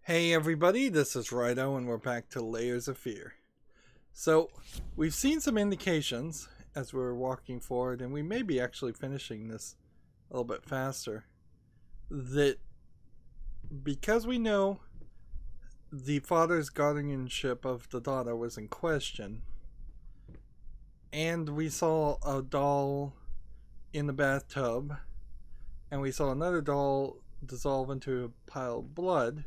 Hey everybody, this is Rydo and we're back to Layers of Fear. So, we've seen some indications as we're walking forward, and we may be actually finishing this a little bit faster, that because we know the father's guardianship of the daughter was in question, and we saw a doll in the bathtub, and we saw another doll dissolve into a pile of blood.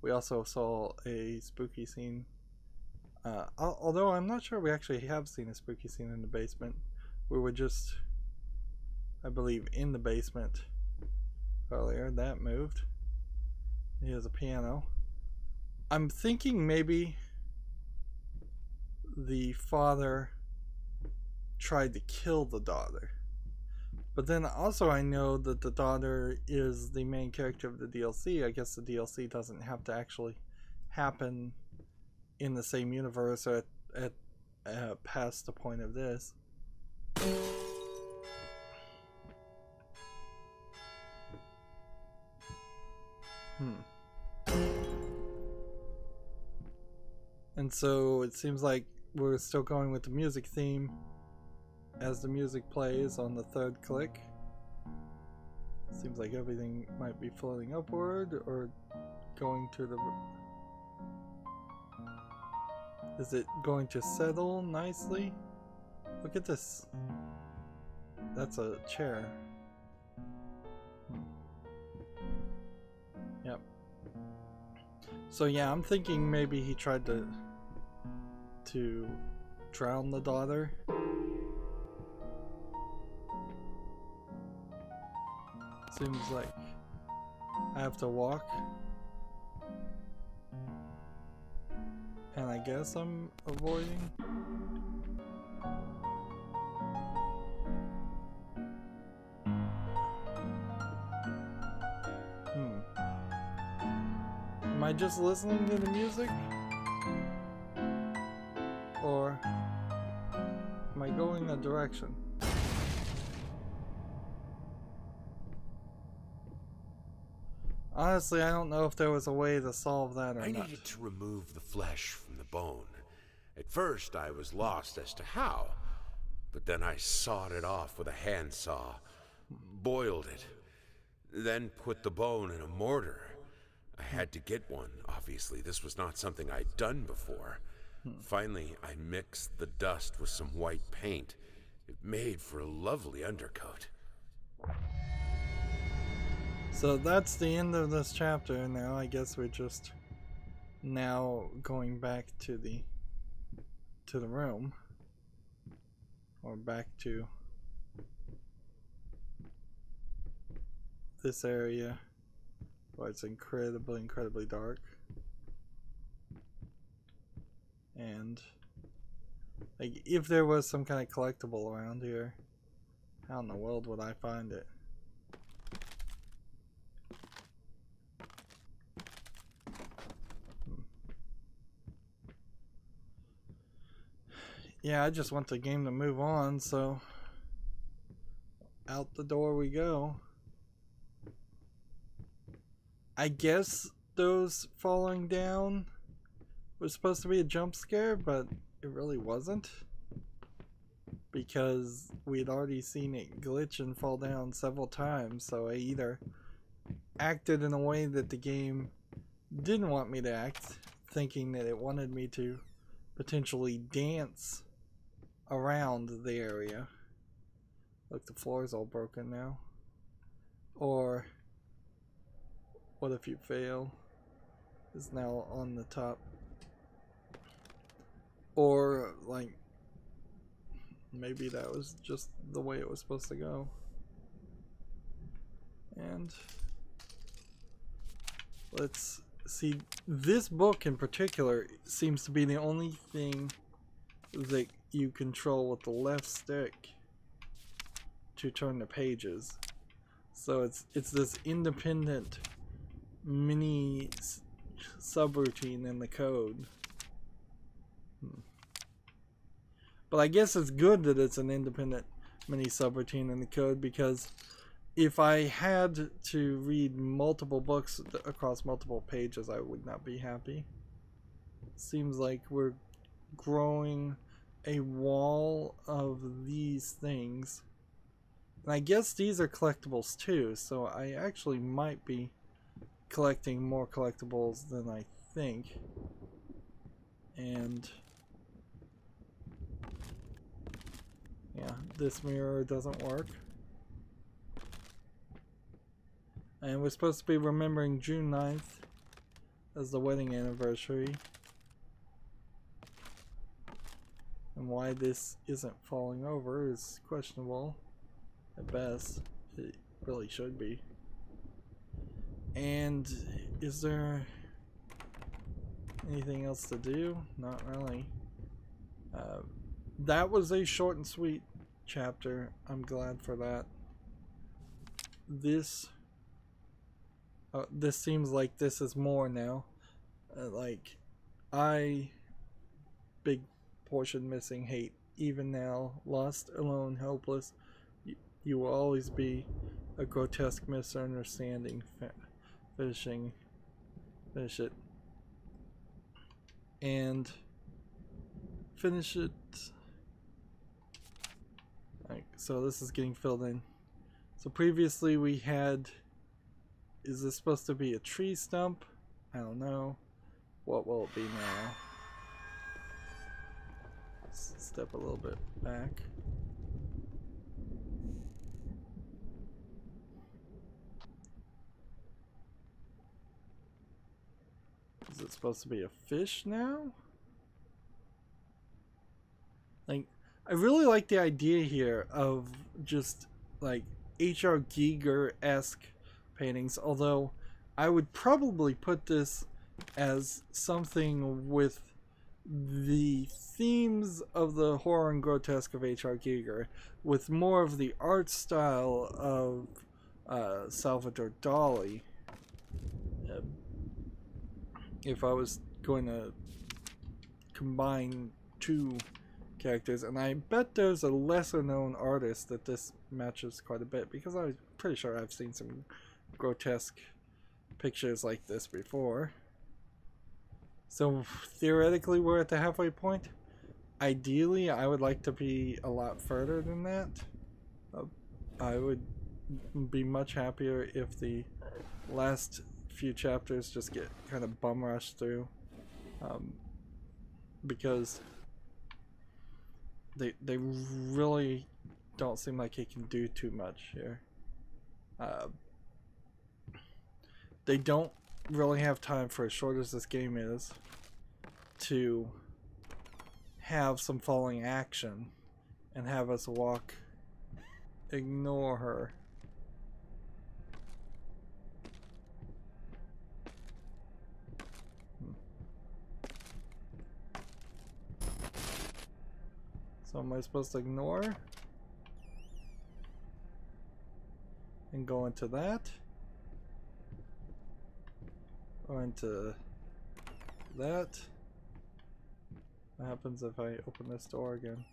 We also saw a spooky scene. Although I'm not sure we actually have seen a spooky scene in the basement. We were just, I believe, in the basement earlier. That moved. Here's a piano. I'm thinking maybe the father tried to kill the daughter. But then also I know that the daughter is the main character of the DLC. I guess the DLC doesn't have to actually happen in the same universe or at past the point of this. And so it seems like we're still going with the music theme as the music plays on the third click. Seems like everything might be floating upward or going to the... Is it going to settle nicely? Look at this. That's a chair. Yep. So yeah, I'm thinking maybe he tried to drown the daughter. Seems like I have to walk. And I guess I'm avoiding. Am I just listening to the music? Or am I going a direction? Honestly, I don't know if there was a way to solve that or not. I needed to remove the flesh from the bone. At first, I was lost as to how, but then I sawed it off with a handsaw, boiled it, then put the bone in a mortar. I had to get one, obviously. This was not something I'd done before. Finally, I mixed the dust with some white paint. It made for a lovely undercoat. So that's the end of this chapter. Now I guess we're just now going back to the room, or back to this area where it's incredibly dark. And like, if there was some kind of collectible around here, how in the world would I find it? Yeah, I just want the game to move on, so out the door we go. I guess those falling down was supposed to be a jump scare, but it really wasn't, because we'd already seen it glitch and fall down several times. So I either acted in a way that the game didn't want me to act, thinking that it wanted me to potentially dance around the area. Look, the floor's all broken now. Or what if you fail is now on the top. Or like maybe that was just the way it was supposed to go. And let's see, this book in particular seems to be the only thing that you control with the left stick to turn the pages. So it's this independent mini subroutine in the code. But I guess it's good that it's an independent mini subroutine in the code, because if I had to read multiple books across multiple pages, I would not be happy. Seems like we're growing a wall of these things. And I guess these are collectibles too, so I actually might be collecting more collectibles than I think. And yeah, this mirror doesn't work. And we're supposed to be remembering June 9th as the wedding anniversary. And why this isn't falling over is questionable at best. It really should be. And is there anything else to do? Not really. That was a short and sweet chapter. I'm glad for that. This seems like this is more now. Like, big portion missing, hate, even now, lost, alone, helpless. You will always be a grotesque misunderstanding. Finish it. And finish it. Right, so this is getting filled in. So previously we had, is this supposed to be a tree stump? I don't know. What will it be now? Let's step a little bit back. Is it supposed to be a fish now? Like, I really like the idea here of just like H.R. Giger-esque paintings, although I would probably put this as something with the themes of the horror and grotesque of H.R. Giger, with more of the art style of Salvador Dali. If I was going to combine two characters, and I bet there's a lesser known artist that this matches quite a bit, because I'm pretty sure I've seen some grotesque pictures like this before. So theoretically we're at the halfway point. Ideally I would like to be a lot further than that. I would be much happier if the last few chapters just get kind of bum rushed through, because they really don't seem like he can do too much here. They don't really have time, for as short as this game is, to have some falling action and have us ignore her. So am I supposed to ignore and go into that? Or into that? What happens if I open this door again?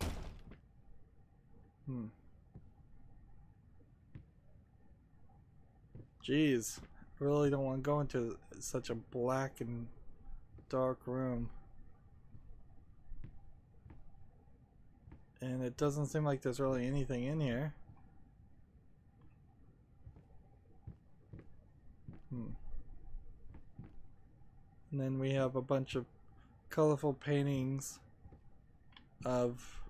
Jeez, I really don't want to go into such a black and dark room. And it doesn't seem like there's really anything in here. And then we have a bunch of colorful paintings of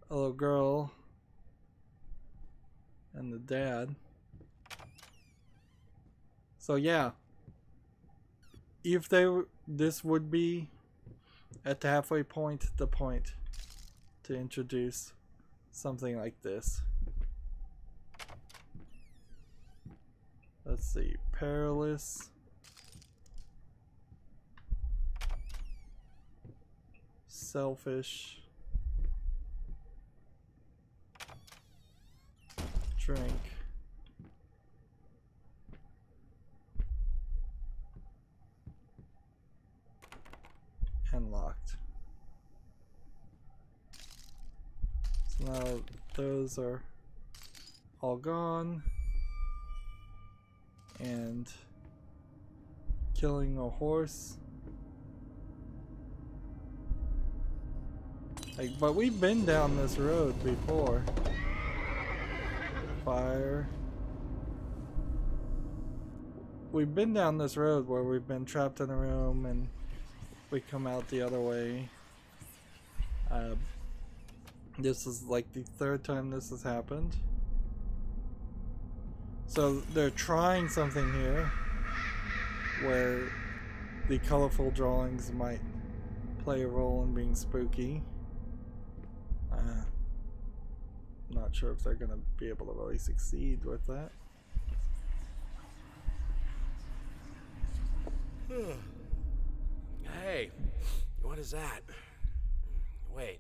a little girl and the dad. So yeah, if this would be at the halfway point, the point to introduce something like this. Let's see, perilous, selfish, drink, and locked. So now those are all gone. And killing a horse. Like, but we've been down this road before. Fire. We've been down this road where we've been trapped in a room and we come out the other way. This is like the third time this has happened. So they're trying something here where the colorful drawings might play a role in being spooky. Not sure if they're going to be able to really succeed with that. Hey, what is that? Wait,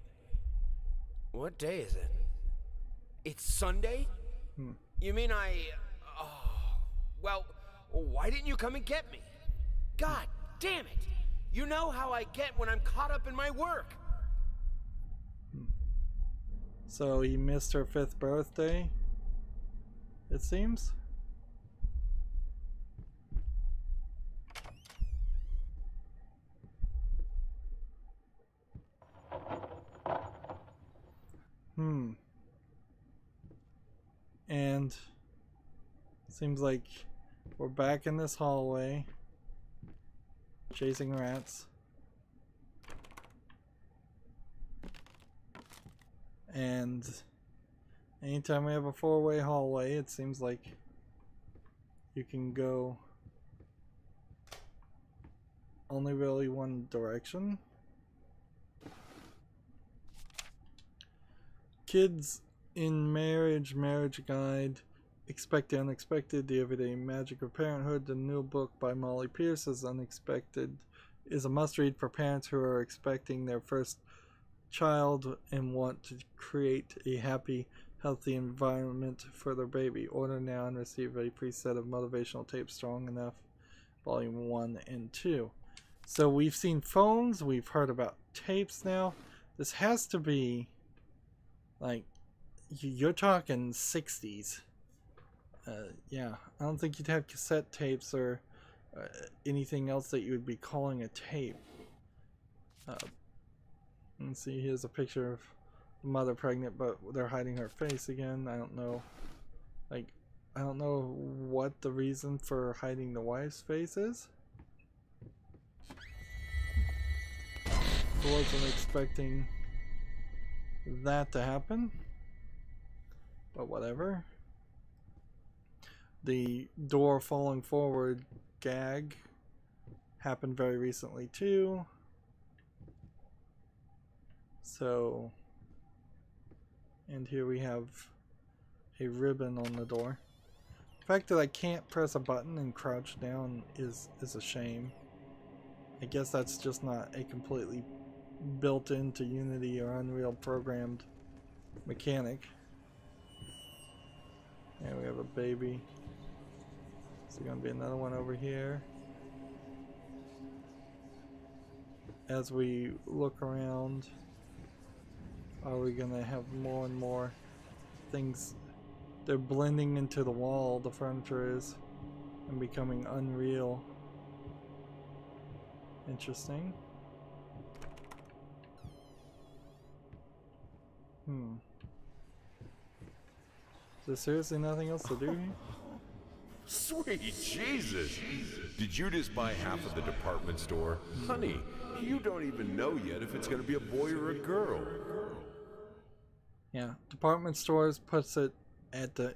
what day is it? It's Sunday? You mean oh, well, why didn't you come and get me? God damn it! You know how I get when I'm caught up in my work. So he missed her 5th birthday, it seems. And seems like we're back in this hallway chasing rats. And anytime we have a 4-way hallway, it seems like you can go only really one direction. Kids in Marriage Guide, Expect the Unexpected, The Everyday Magic of Parenthood. The new book by Molly Pierce is Unexpected is a must-read for parents who are expecting their first child and want to create a happy, healthy environment for their baby. Order now and receive a free set of motivational tapes, Strong Enough, Volume 1 and 2. So we've seen phones, we've heard about tapes now. This has to be, like, you're talking 60s. Yeah, I don't think you'd have cassette tapes or anything else that you would be calling a tape. Let's see, here's a picture of the mother pregnant, but they're hiding her face again. I don't know. Like, I don't know what the reason for hiding the wife's face is. I wasn't expecting that to happen, but whatever. The door falling forward gag happened very recently too. So, and here we have a ribbon on the door. The fact that I can't press a button and crouch down is a shame. I guess that's just not a completely built into Unity or Unreal programmed mechanic. And we have a baby. Is there gonna be another one over here? As we look around, are we gonna have more and more things? They're blending into the wall, the furniture is, and becoming unreal. Interesting. Is there seriously nothing else to do here? Sweet Jesus! Did you just buy half of the department store? Honey, you don't even know yet if it's gonna be a boy or a girl. Yeah, department stores puts it at the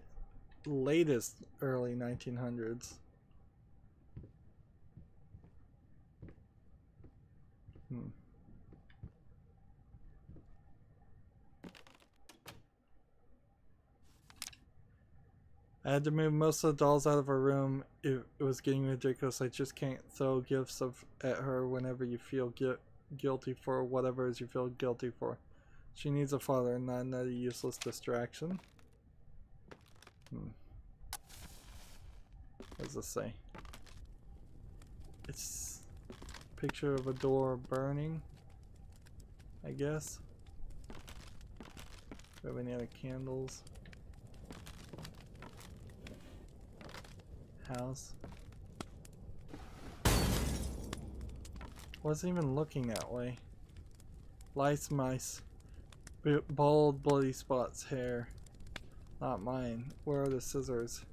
latest early 1900s. I had to move most of the dolls out of her room. It was getting ridiculous. I just can't throw gifts at her whenever you feel guilty for whatever it is you feel guilty for. She needs a father and not another useless distraction. What does this say? It's a picture of a door burning, I guess. Do we have any other candles? house. Wasn't even looking that way. Lice, mice. Bald, bloody spots, hair. Not mine. Where are the scissors?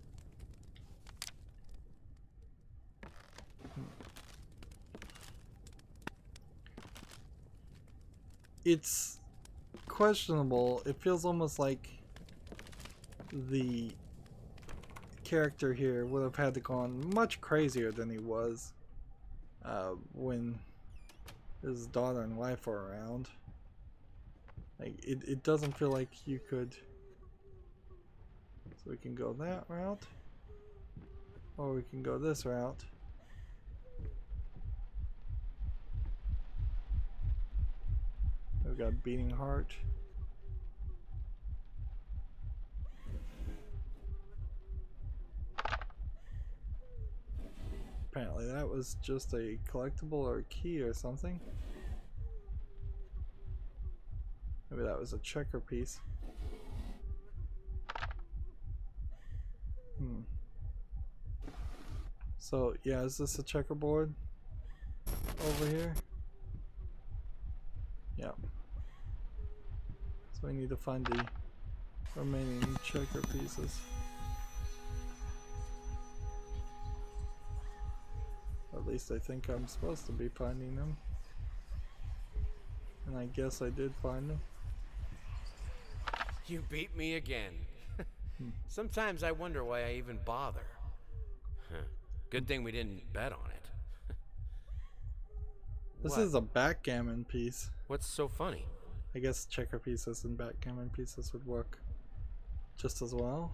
It's questionable. It feels almost like the character here would have had to go on much crazier than he was when his daughter and wife were around. Like it doesn't feel like you could. So we can go that route, or we can go this route. We've got beating heart. Apparently that was just a collectible or a key or something. Maybe that was a checker piece. So yeah, is this a checkerboard over here? Yeah. So we need to find the remaining checker pieces. At least I think I'm supposed to be finding them. And I guess I did find them. You beat me again. Sometimes I wonder why I even bother. Good thing we didn't bet on it. This is a backgammon piece. What's so funny? I guess checker pieces and backgammon pieces would work just as well.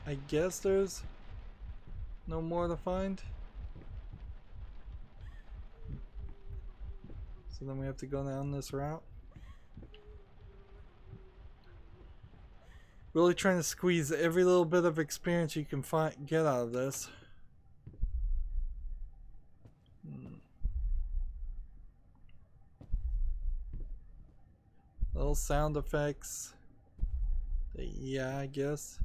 I guess there's no more to find. So then we have to go down this route. Really trying to squeeze every little bit of experience you can get out of this. Little sound effects. Yeah, I guess.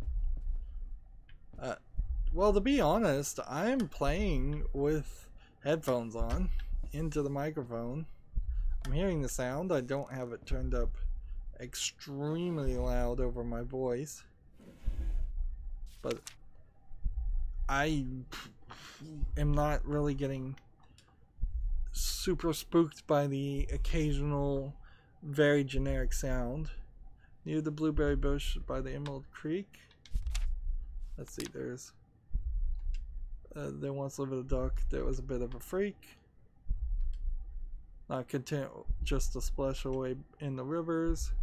Well, to be honest, I'm playing with headphones on into the microphone. I'm hearing the sound. I don't have it turned up extremely loud over my voice, but I am not really getting super spooked by the occasional very generic sound. Near the blueberry bush by the Emerald Creek. Let's see, there's there once lived a duck that was a bit of a freak, not content just to splash away in the rivers.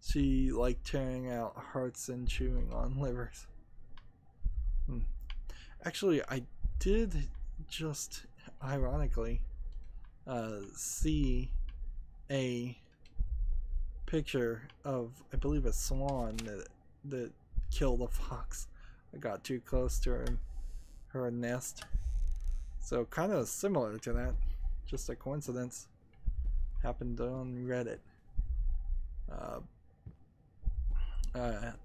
She liked tearing out hearts and chewing on livers. Actually, I did just ironically see a picture of, I believe, a swan that killed a fox. I got too close to her nest. So kind of similar to that, just a coincidence. Happened on Reddit.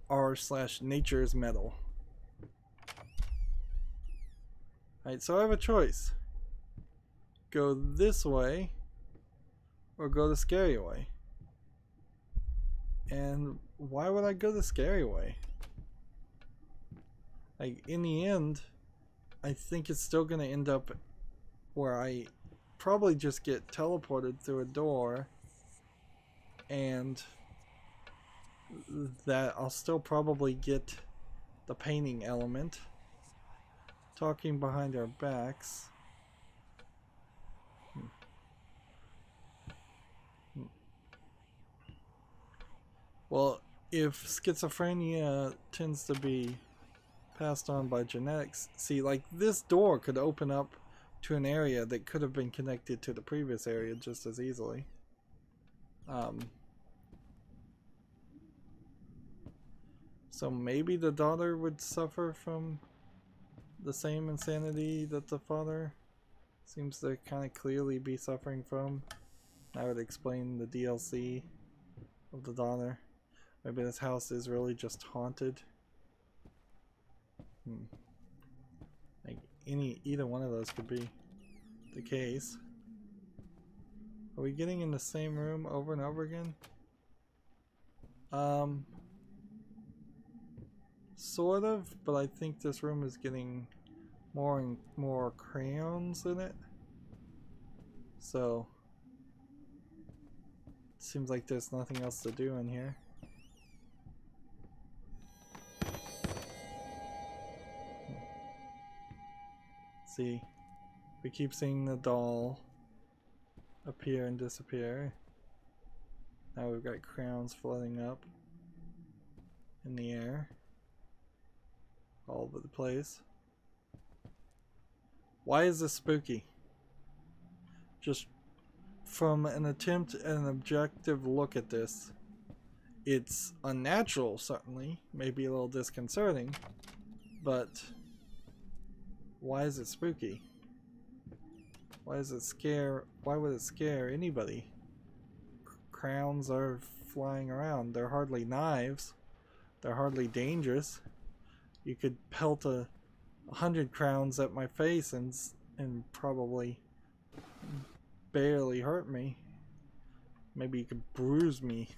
r/nature's metal. Alright, so I have a choice. Go this way or go the scary way. And why would I go the scary way? Like, in the end, I think it's still gonna end up where I probably just get teleported through a door, and that I'll still probably get the painting element. Talking behind our backs. Well, if schizophrenia tends to be passed on by genetics, see, like, this door could open up to an area that could have been connected to the previous area just as easily. So maybe the daughter would suffer from the same insanity that the father seems to kind of clearly be suffering from. That would explain the DLC of the daughter. Maybe this house is really just haunted. Like either one of those could be the case. Are we getting in the same room over and over again? Sort of, but I think this room is getting more and more crayons in it. So it seems like there's nothing else to do in here. See, we keep seeing the doll appear and disappear. Now we've got crowns floating up in the air all over the place. Why is this spooky? Just from an attempt at an objective look at this, it's unnatural, certainly, maybe a little disconcerting, but why is it spooky? Why would it scare anybody? Crowns are flying around. They're hardly knives. They're hardly dangerous. You could pelt 100 crowns at my face and probably barely hurt me. Maybe you could bruise me.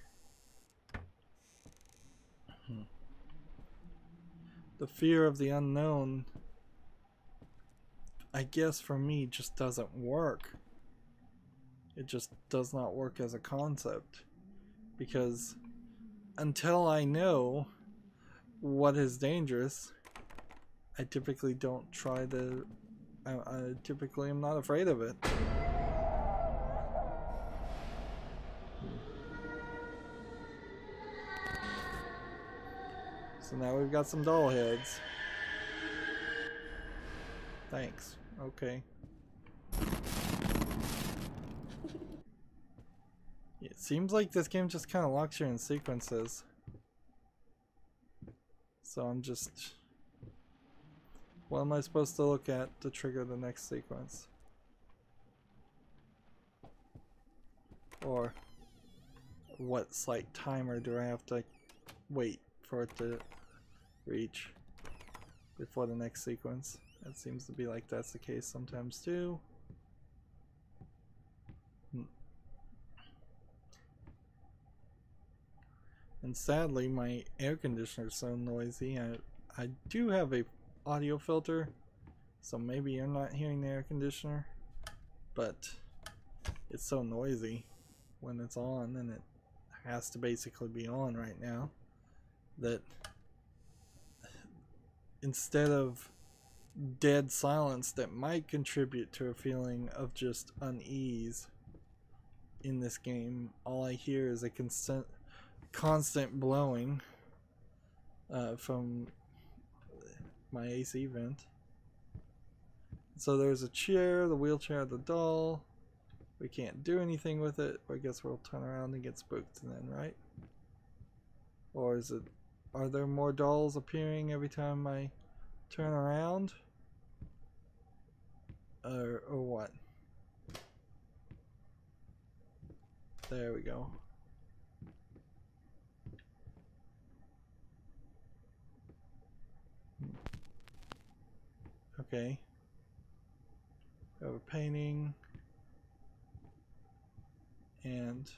The fear of the unknown, I guess for me, just doesn't work. It just does not work as a concept, because until I know what is dangerous, I typically don't try to. I typically am not afraid of it. So now we've got some doll heads. Thanks. Okay. It seems like this game just kind of locks you in sequences. So I'm just... What am I supposed to look at to trigger the next sequence? Or what slight timer do I have to wait for it to reach before the next sequence? That seems to be like that's the case sometimes too. And sadly, my air conditioner is so noisy. I do have a audio filter, so maybe you're not hearing the air conditioner, but it's so noisy when it's on, and it has to basically be on right now, that instead of dead silence that might contribute to a feeling of just unease in this game, all I hear is a constant blowing from my AC vent. So there's a chair, the wheelchair, the doll. We can't do anything with it. I guess we'll turn around and get spooked then, right? Or is it... Are there more dolls appearing every time I turn around? Or what? There we go. Okay. We have a painting. And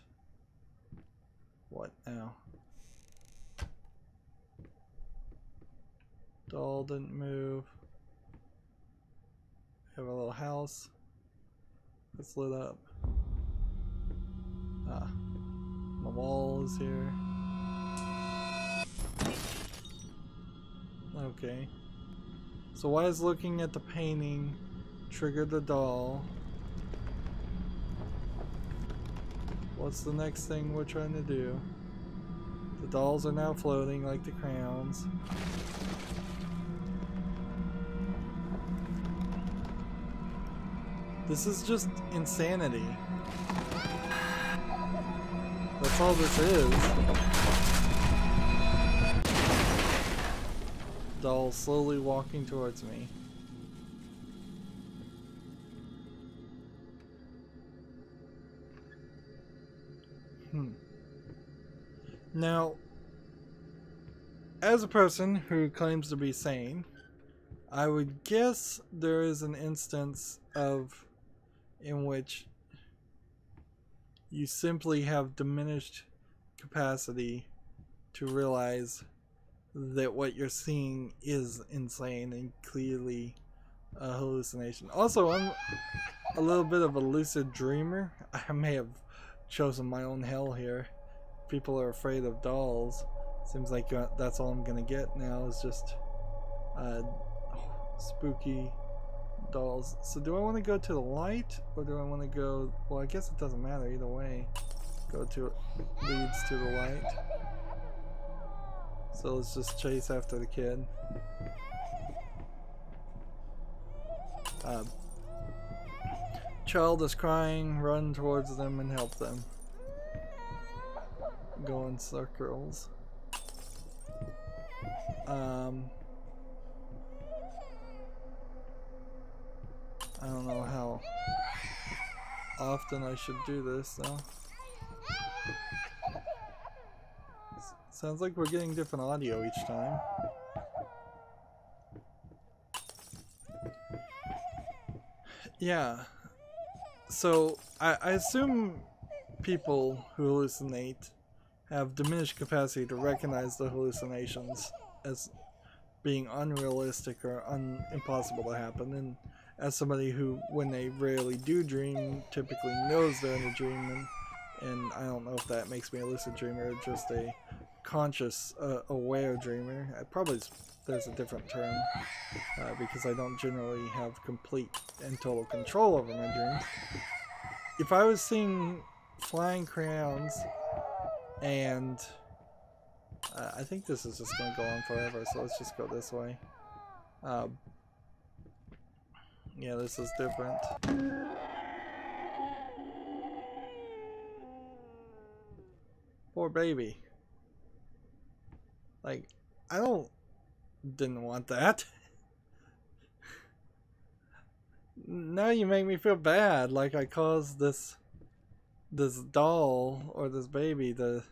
what now? Doll didn't move. We have a little house that's lit up. Ah, the wall is here. Okay. So why is looking at the painting trigger the doll? What's the next thing we're trying to do? The dolls are now floating like the crowns. This is just insanity. That's all this is. Doll slowly walking towards me. Now, as a person who claims to be sane, I would guess there is an instance of in which you simply have diminished capacity to realize that what you're seeing is insane and clearly a hallucination. Also, I'm a little bit of a lucid dreamer. I may have chosen my own hell here. People are afraid of dolls. Seems like that's all I'm gonna get now is just spooky dolls. So do I want to go to the light or do I want to go, well, I guess it doesn't matter either way. Go to, leads to the light. So let's just chase after the kid. Child is crying, run towards them and help them. Go in circles. I don't know how often I should do this though. Sounds like we're getting different audio each time. Yeah. So I assume people who hallucinate have diminished capacity to recognize the hallucinations as being unrealistic or impossible to happen, and as somebody who, when they rarely do dream, typically knows they're in a dream, and I don't know if that makes me a lucid dreamer or just a conscious, aware dreamer. Probably there's a different term, because I don't generally have complete and total control over my dreams. If I was seeing flying crayons, and I think this is just going to go on forever, so let's just go this way. Yeah, this is different. Poor baby. Like, didn't want that. Now you make me feel bad, like I caused this doll or this baby to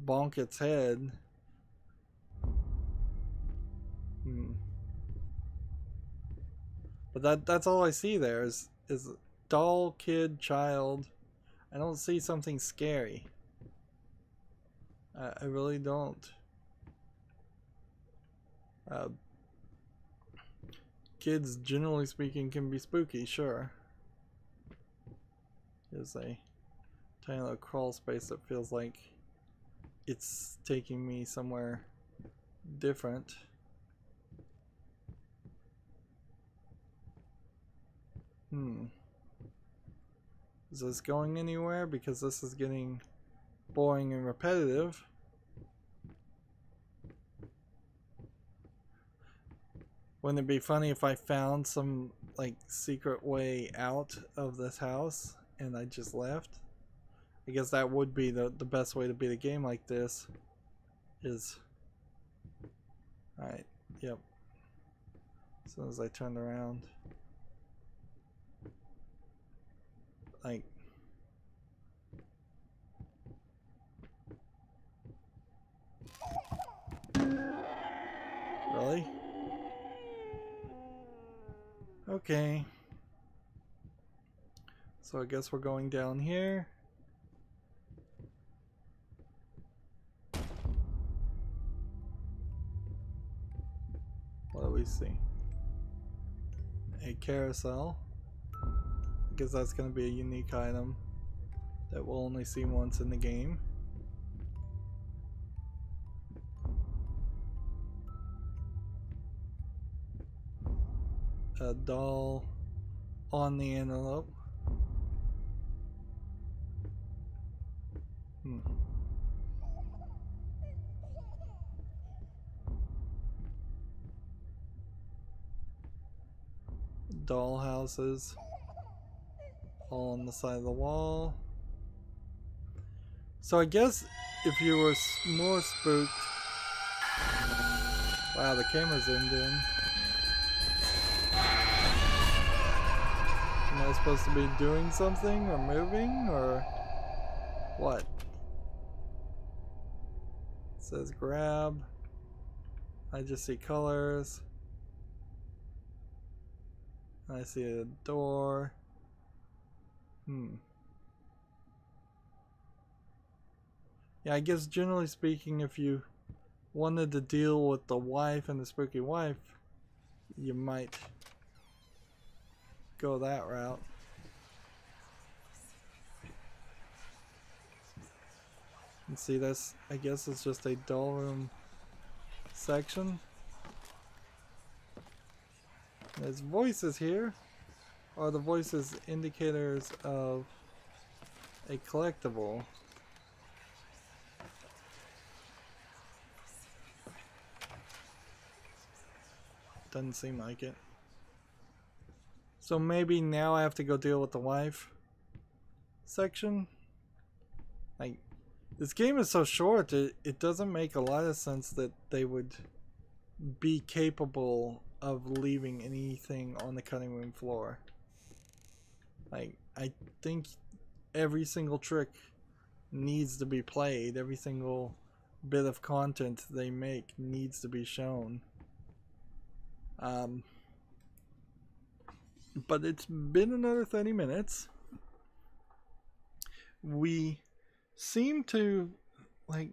bonk its head. But that's all I see there is doll, kid, child. I don't see something scary. I really don't. Kids, generally speaking, can be spooky, sure. There's a tiny little crawl space that feels like it's taking me somewhere different. Is this going anywhere? Because this is getting boring and repetitive. Wouldn't it be funny if I found some like secret way out of this house and I just left? I guess that would be the best way to beat a game like this. Alright, yep. As soon as I turned around. Like, really? Okay. So I guess we're going down here. What do we see? A carousel. I guess that's going to be a unique item that we'll only see once in the game. A doll on the envelope. Doll houses all on the side of the wall. So I guess if you were more spooked... Wow, the camera zoomed in. Am I supposed to be doing something or moving or what? says grab. I just see colors. I see a door. Yeah, I guess generally speaking, if you wanted to deal with the wife and the spooky wife, you might go that route. And see, that's, I guess it's just a doll room section. There's voices here. Are the voices indicators of a collectible? Doesn't seem like it. So maybe now I have to go deal with the wife section. Like, this game is so short, it doesn't make a lot of sense that they would be capable of leaving anything on the cutting room floor. Like, I think every single trick needs to be played. Every single bit of content they make needs to be shown. But it's been another 30 minutes. We seem to, like,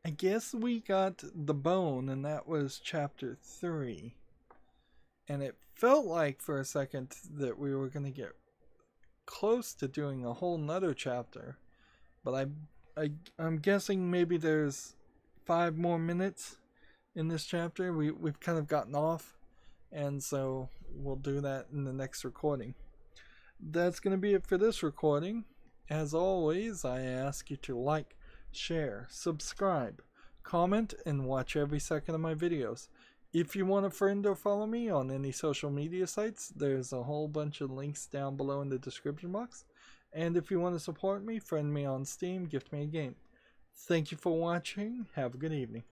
I guess we got the bone, and that was chapter 3. And it felt like for a second that we were going to get close to doing a whole nother chapter. But I'm guessing maybe there's 5 more minutes in this chapter. We've kind of gotten off, and so we'll do that in the next recording. That's going to be it for this recording. As always, I ask you to like, share, subscribe, comment, and watch every second of my videos. If you want a friend or follow me on any social media sites, there's a whole bunch of links down below in the description box. And if you want to support me, friend me on Steam, gift me a game. Thank you for watching. Have a good evening.